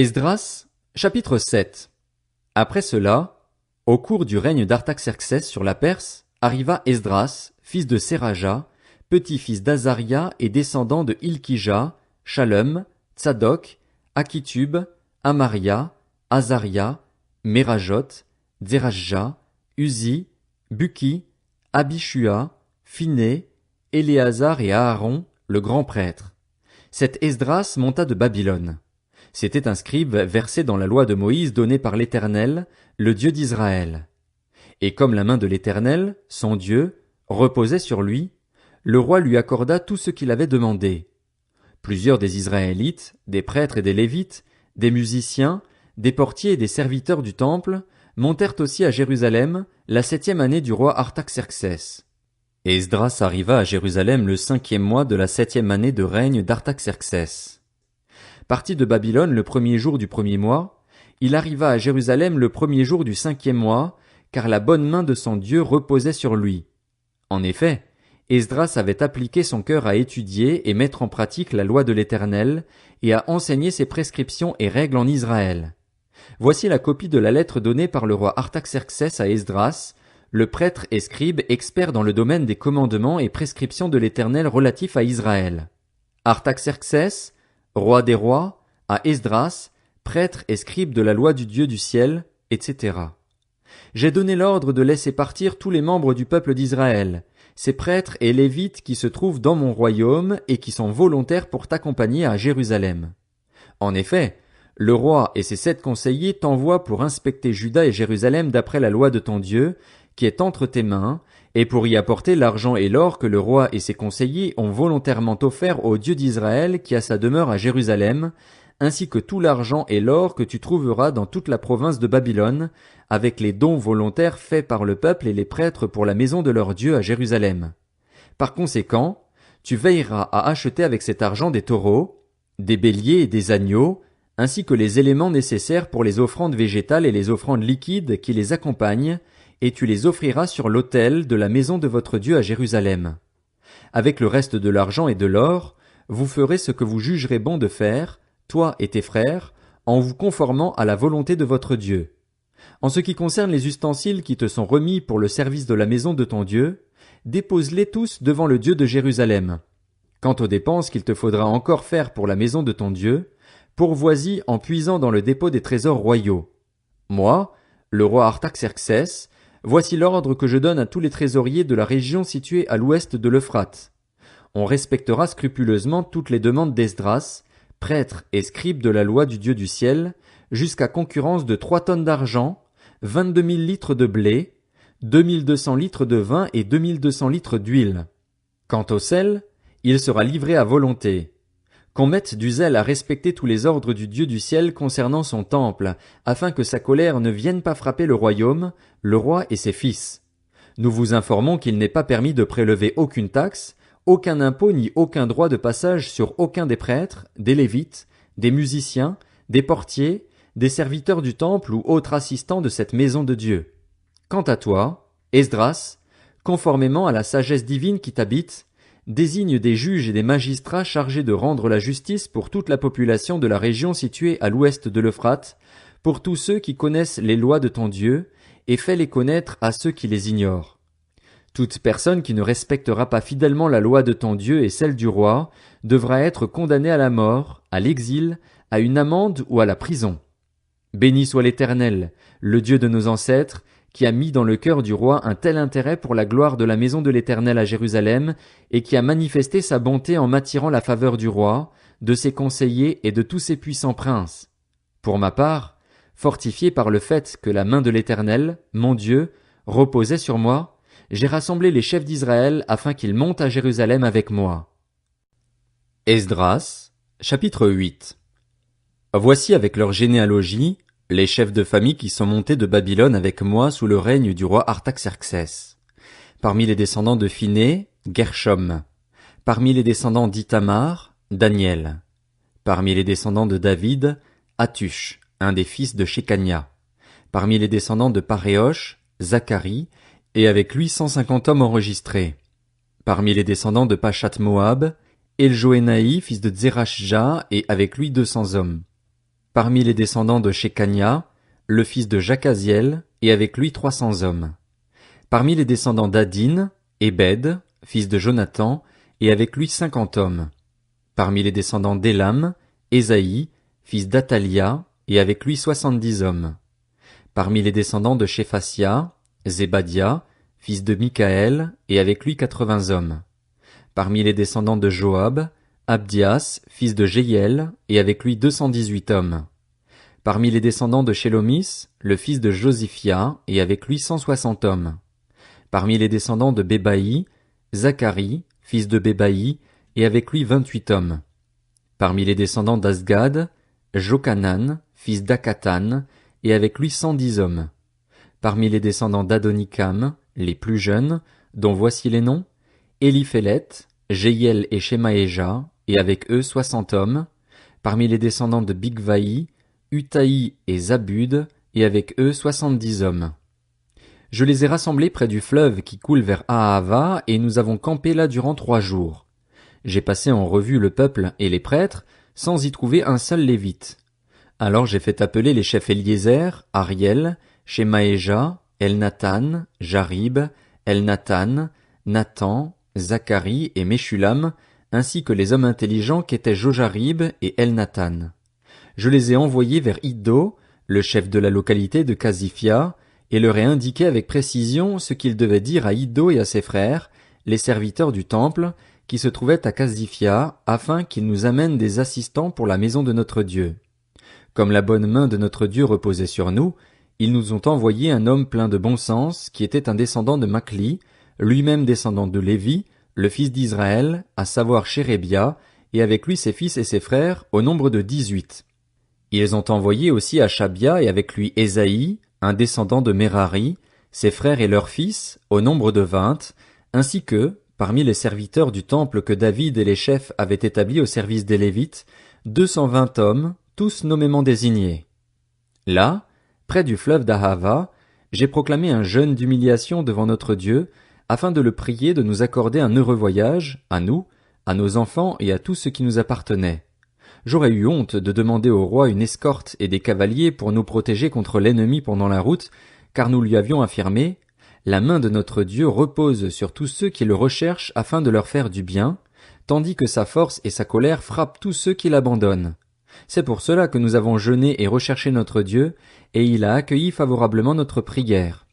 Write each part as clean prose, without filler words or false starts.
Esdras, chapitre 7. Après cela, au cours du règne d'Artaxerxès sur la Perse, arriva Esdras, fils de Séraja, petit-fils d'Azaria et descendant de Hilkija, Shallum, Tsadok, Akitub, Amaria, Azaria, Merajot, Zerajja, Uzi, Buki, Abishua, Phiné, Éléazar et Aaron, le grand prêtre. Cet Esdras monta de Babylone. C'était un scribe versé dans la loi de Moïse donnée par l'Éternel, le Dieu d'Israël. Et comme la main de l'Éternel, son Dieu, reposait sur lui, le roi lui accorda tout ce qu'il avait demandé. Plusieurs des Israélites, des prêtres et des Lévites, des musiciens, des portiers et des serviteurs du temple, montèrent aussi à Jérusalem la 7e année du roi Artaxerxès. Esdras arriva à Jérusalem le 5e mois de la 7e année de règne d'Artaxerxès. Parti de Babylone le 1er jour du 1er mois, il arriva à Jérusalem le 1er jour du 5e mois, car la bonne main de son Dieu reposait sur lui. En effet, Esdras avait appliqué son cœur à étudier et mettre en pratique la loi de l'Éternel, et à enseigner ses prescriptions et règles en Israël. Voici la copie de la lettre donnée par le roi Artaxerxès à Esdras, le prêtre et scribe expert dans le domaine des commandements et prescriptions de l'Éternel relatifs à Israël. Artaxerxès, roi des rois, à Esdras, prêtre et scribe de la loi du Dieu du ciel, etc. J'ai donné l'ordre de laisser partir tous les membres du peuple d'Israël, ces prêtres et lévites qui se trouvent dans mon royaume et qui sont volontaires pour t'accompagner à Jérusalem. En effet, le roi et ses 7 conseillers t'envoient pour inspecter Juda et Jérusalem d'après la loi de ton Dieu, qui est entre tes mains, et pour y apporter l'argent et l'or que le roi et ses conseillers ont volontairement offert au Dieu d'Israël qui a sa demeure à Jérusalem, ainsi que tout l'argent et l'or que tu trouveras dans toute la province de Babylone, avec les dons volontaires faits par le peuple et les prêtres pour la maison de leur Dieu à Jérusalem. Par conséquent, tu veilleras à acheter avec cet argent des taureaux, des béliers et des agneaux, ainsi que les éléments nécessaires pour les offrandes végétales et les offrandes liquides qui les accompagnent, et tu les offriras sur l'autel de la maison de votre Dieu à Jérusalem. Avec le reste de l'argent et de l'or, vous ferez ce que vous jugerez bon de faire, toi et tes frères, en vous conformant à la volonté de votre Dieu. En ce qui concerne les ustensiles qui te sont remis pour le service de la maison de ton Dieu, dépose-les tous devant le Dieu de Jérusalem. Quant aux dépenses qu'il te faudra encore faire pour la maison de ton Dieu, pourvois-y en puisant dans le dépôt des trésors royaux. Moi, le roi Artaxerxès, voici l'ordre que je donne à tous les trésoriers de la région située à l'ouest de l'Euphrate. On respectera scrupuleusement toutes les demandes d'Esdras, prêtre et scribe de la loi du Dieu du ciel, jusqu'à concurrence de 3 tonnes d'argent, 22 000 litres de blé, 2200 litres de vin et 2200 litres d'huile. Quant au sel, il sera livré à volonté. Qu'on mette du zèle à respecter tous les ordres du Dieu du ciel concernant son temple, afin que sa colère ne vienne pas frapper le royaume, le roi et ses fils. Nous vous informons qu'il n'est pas permis de prélever aucune taxe, aucun impôt ni aucun droit de passage sur aucun des prêtres, des lévites, des musiciens, des portiers, des serviteurs du temple ou autres assistants de cette maison de Dieu. Quant à toi, Esdras, conformément à la sagesse divine qui t'habite, désigne des juges et des magistrats chargés de rendre la justice pour toute la population de la région située à l'ouest de l'Euphrate, pour tous ceux qui connaissent les lois de ton Dieu, et fais-les connaître à ceux qui les ignorent. Toute personne qui ne respectera pas fidèlement la loi de ton Dieu et celle du roi devra être condamnée à la mort, à l'exil, à une amende ou à la prison. Béni soit l'Éternel, le Dieu de nos ancêtres, qui a mis dans le cœur du roi un tel intérêt pour la gloire de la maison de l'Éternel à Jérusalem, et qui a manifesté sa bonté en m'attirant la faveur du roi, de ses conseillers et de tous ses puissants princes. Pour ma part, fortifié par le fait que la main de l'Éternel, mon Dieu, reposait sur moi, j'ai rassemblé les chefs d'Israël afin qu'ils montent à Jérusalem avec moi. Esdras, chapitre 8. Voici avec leur généalogie, les chefs de famille qui sont montés de Babylone avec moi sous le règne du roi Artaxerxès. Parmi les descendants de Phiné, Gershom. Parmi les descendants d'Ithamar, Daniel. Parmi les descendants de David, Hattush, un des fils de Shekania. Parmi les descendants de Paréosh, Zacharie, et avec lui 150 hommes enregistrés. Parmi les descendants de Pachat Moab, Eljoénaï, fils de Zerachja, et avec lui 200 hommes. Parmi les descendants de Shekania, le fils de Jacaziel, et avec lui 300 hommes. Parmi les descendants d'Adin, Ebed, fils de Jonathan, et avec lui 50 hommes. Parmi les descendants d'Élam, Ésaïe, fils d'Athalia, et avec lui 70 hommes. Parmi les descendants de Shéphasia, Zébadia, fils de Michaël, et avec lui 80 hommes. Parmi les descendants de Joab, Abdias, fils de Jéhiel, et avec lui 218 hommes. Parmi les descendants de Shélomis, le fils de Josiphia, et avec lui 160 hommes. Parmi les descendants de Bébaï, Zacharie, fils de Bébaï, et avec lui 28 hommes. Parmi les descendants d'Azgad, Jochanan, fils d'Akatan, et avec lui 110 hommes. Parmi les descendants d'Adonikam, les plus jeunes, dont voici les noms, Éliphélet, Jéhiel et Shemaéja, et avec eux 60 hommes. Parmi les descendants de Bigvaï, Utaï et Zabud, et avec eux 70 hommes. Je les ai rassemblés près du fleuve qui coule vers Ahava, et nous avons campé là durant 3 jours. J'ai passé en revue le peuple et les prêtres, sans y trouver un seul lévite. Alors j'ai fait appeler les chefs Eliezer, Ariel, Shemaéja, Elnathan, Jarib, Elnathan, Nathan, Zacharie et Meshulam, ainsi que les hommes intelligents qu'étaient Jojarib et Elnathan. Je les ai envoyés vers Iddo, le chef de la localité de Casifia, et leur ai indiqué avec précision ce qu'ils devaient dire à Iddo et à ses frères, les serviteurs du temple, qui se trouvaient à Casifia, afin qu'ils nous amènent des assistants pour la maison de notre Dieu. Comme la bonne main de notre Dieu reposait sur nous, ils nous ont envoyé un homme plein de bon sens, qui était un descendant de Machli, lui-même descendant de Lévi, le fils d'Israël, à savoir Chérébia, et avec lui ses fils et ses frères, au nombre de 18. Ils ont envoyé aussi Achabia et avec lui Ésaïe, un descendant de Merari, ses frères et leurs fils, au nombre de 20, ainsi que, parmi les serviteurs du temple que David et les chefs avaient établis au service des Lévites, 220 hommes, tous nommément désignés. Là, près du fleuve d'Ahava, j'ai proclamé un jeûne d'humiliation devant notre Dieu, afin de le prier de nous accorder un heureux voyage, à nous, à nos enfants et à tout ce qui nous appartenait. J'aurais eu honte de demander au roi une escorte et des cavaliers pour nous protéger contre l'ennemi pendant la route, car nous lui avions affirmé, la main de notre Dieu repose sur tous ceux qui le recherchent afin de leur faire du bien, tandis que sa force et sa colère frappent tous ceux qui l'abandonnent. C'est pour cela que nous avons jeûné et recherché notre Dieu, et il a accueilli favorablement notre prière.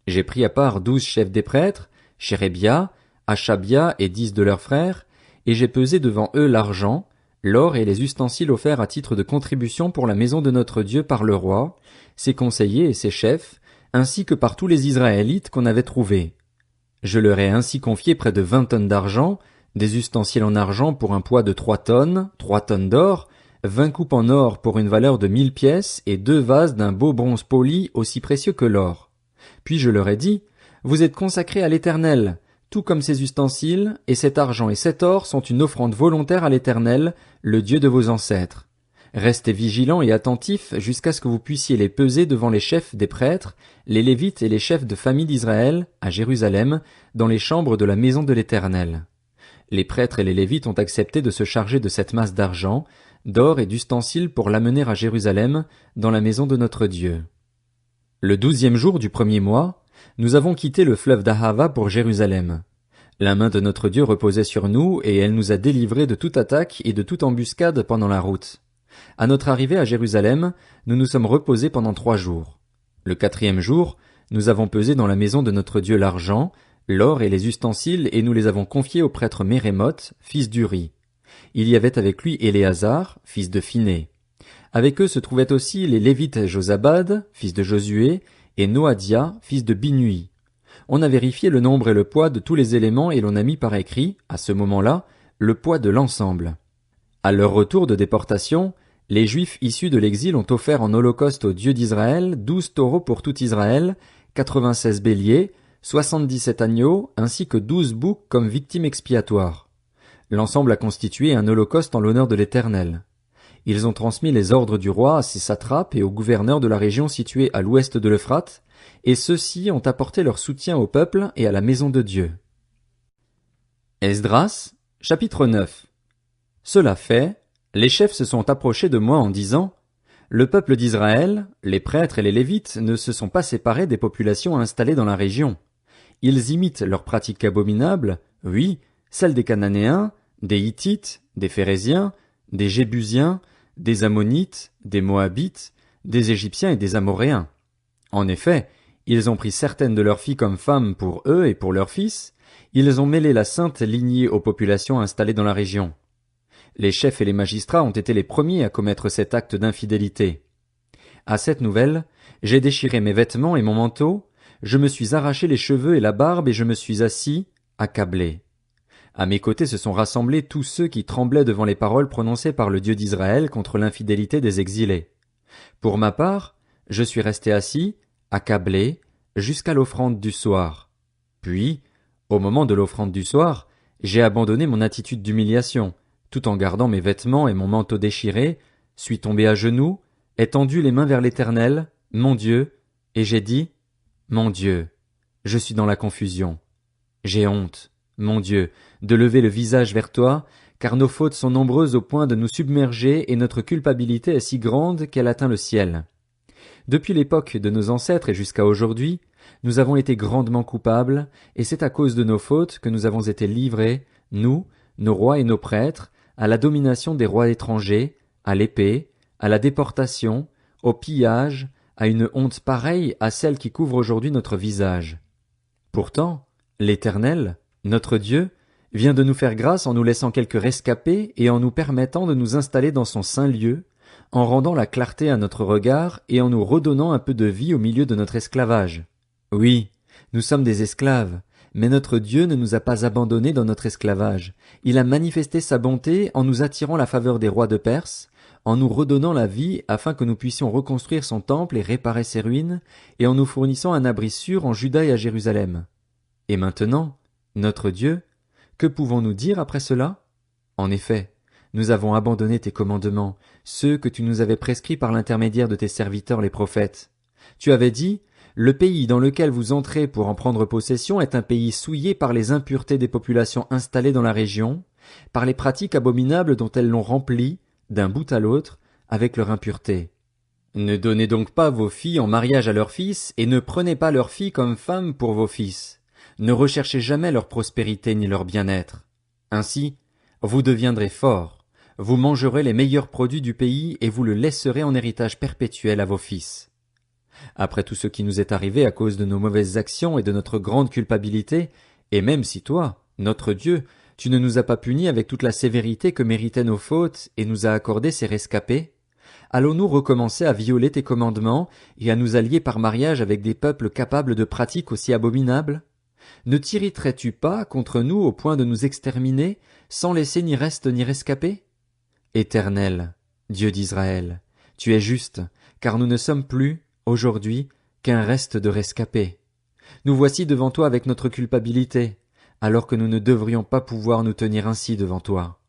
J'ai pris à part 12 chefs des prêtres, Chérébia, Achabia et 10 de leurs frères, et j'ai pesé devant eux l'argent, l'or et les ustensiles offerts à titre de contribution pour la maison de notre Dieu par le roi, ses conseillers et ses chefs, ainsi que par tous les Israélites qu'on avait trouvés. Je leur ai ainsi confié près de 20 tonnes d'argent, des ustensiles en argent pour un poids de 3 tonnes d'or, 20 coupes en or pour une valeur de 1000 pièces et 2 vases d'un beau bronze poli aussi précieux que l'or. Puis je leur ai dit, vous êtes consacrés à l'Éternel, tout comme ces ustensiles, et cet argent et cet or sont une offrande volontaire à l'Éternel, le Dieu de vos ancêtres. Restez vigilants et attentifs jusqu'à ce que vous puissiez les peser devant les chefs des prêtres, les Lévites et les chefs de famille d'Israël, à Jérusalem, dans les chambres de la maison de l'Éternel. Les prêtres et les Lévites ont accepté de se charger de cette masse d'argent, d'or et d'ustensiles pour l'amener à Jérusalem, dans la maison de notre Dieu. Le 12e jour du 1er mois, nous avons quitté le fleuve d'Ahava pour Jérusalem. La main de notre Dieu reposait sur nous, et elle nous a délivrés de toute attaque et de toute embuscade pendant la route. À notre arrivée à Jérusalem, nous nous sommes reposés pendant 3 jours. Le 4e jour, nous avons pesé dans la maison de notre Dieu l'argent, l'or et les ustensiles, et nous les avons confiés au prêtre Mérémoth, fils d'Uri. Il y avait avec lui Éléazar, fils de Phiné. Avec eux se trouvaient aussi les Lévites Josabad, fils de Josué, et Noadia, fils de Binui. On a vérifié le nombre et le poids de tous les éléments et l'on a mis par écrit, à ce moment-là, le poids de l'ensemble. À leur retour de déportation, les Juifs issus de l'exil ont offert en holocauste au Dieu d'Israël 12 taureaux pour tout Israël, 96 béliers, 77 agneaux, ainsi que 12 boucs comme victimes expiatoires. L'ensemble a constitué un holocauste en l'honneur de l'Éternel. Ils ont transmis les ordres du roi à ses satrapes et aux gouverneurs de la région située à l'ouest de l'Euphrate, et ceux-ci ont apporté leur soutien au peuple et à la maison de Dieu. Esdras, chapitre 9. Cela fait, les chefs se sont approchés de moi en disant, Le peuple d'Israël, les prêtres et les Lévites ne se sont pas séparés des populations installées dans la région. Ils imitent leurs pratiques abominables, oui, celles des Cananéens, des Hittites, des Phéréziens, des Jébusiens, des Ammonites, des Moabites, des Égyptiens et des Amoréens. En effet, ils ont pris certaines de leurs filles comme femmes pour eux et pour leurs fils, ils ont mêlé la sainte lignée aux populations installées dans la région. Les chefs et les magistrats ont été les premiers à commettre cet acte d'infidélité. À cette nouvelle, j'ai déchiré mes vêtements et mon manteau, je me suis arraché les cheveux et la barbe et je me suis assis, accablé. À mes côtés se sont rassemblés tous ceux qui tremblaient devant les paroles prononcées par le Dieu d'Israël contre l'infidélité des exilés. Pour ma part, je suis resté assis, accablé, jusqu'à l'offrande du soir. Puis, au moment de l'offrande du soir, j'ai abandonné mon attitude d'humiliation, tout en gardant mes vêtements et mon manteau déchiré, suis tombé à genoux, ai tendu les mains vers l'Éternel, mon Dieu, et j'ai dit, mon Dieu, je suis dans la confusion. J'ai honte, mon Dieu, de lever le visage vers toi, car nos fautes sont nombreuses au point de nous submerger et notre culpabilité est si grande qu'elle atteint le ciel. Depuis l'époque de nos ancêtres et jusqu'à aujourd'hui, nous avons été grandement coupables, et c'est à cause de nos fautes que nous avons été livrés, nous, nos rois et nos prêtres, à la domination des rois étrangers, à l'épée, à la déportation, au pillage, à une honte pareille à celle qui couvre aujourd'hui notre visage. Pourtant, l'Éternel, notre Dieu, vient de nous faire grâce en nous laissant quelques rescapés et en nous permettant de nous installer dans son saint lieu, en rendant la clarté à notre regard et en nous redonnant un peu de vie au milieu de notre esclavage. Oui, nous sommes des esclaves, mais notre Dieu ne nous a pas abandonnés dans notre esclavage. Il a manifesté sa bonté en nous attirant la faveur des rois de Perse, en nous redonnant la vie afin que nous puissions reconstruire son temple et réparer ses ruines, et en nous fournissant un abri sûr en Juda et à Jérusalem. Et maintenant, notre Dieu, que pouvons-nous dire après cela? En effet, nous avons abandonné tes commandements, ceux que tu nous avais prescrits par l'intermédiaire de tes serviteurs les prophètes. Tu avais dit, le pays dans lequel vous entrez pour en prendre possession est un pays souillé par les impuretés des populations installées dans la région, par les pratiques abominables dont elles l'ont rempli, d'un bout à l'autre, avec leur impureté. Ne donnez donc pas vos filles en mariage à leurs fils, et ne prenez pas leurs filles comme femmes pour vos fils. Ne recherchez jamais leur prospérité ni leur bien-être. Ainsi, vous deviendrez forts, vous mangerez les meilleurs produits du pays et vous le laisserez en héritage perpétuel à vos fils. Après tout ce qui nous est arrivé à cause de nos mauvaises actions et de notre grande culpabilité, et même si toi, notre Dieu, tu ne nous as pas punis avec toute la sévérité que méritaient nos fautes et nous as accordé ces rescapés, allons-nous recommencer à violer tes commandements et à nous allier par mariage avec des peuples capables de pratiques aussi abominables? Ne t'irriterais-tu pas contre nous au point de nous exterminer, sans laisser ni reste ni rescapé? Éternel, Dieu d'Israël, tu es juste, car nous ne sommes plus, aujourd'hui, qu'un reste de rescapés. Nous voici devant toi avec notre culpabilité, alors que nous ne devrions pas pouvoir nous tenir ainsi devant toi.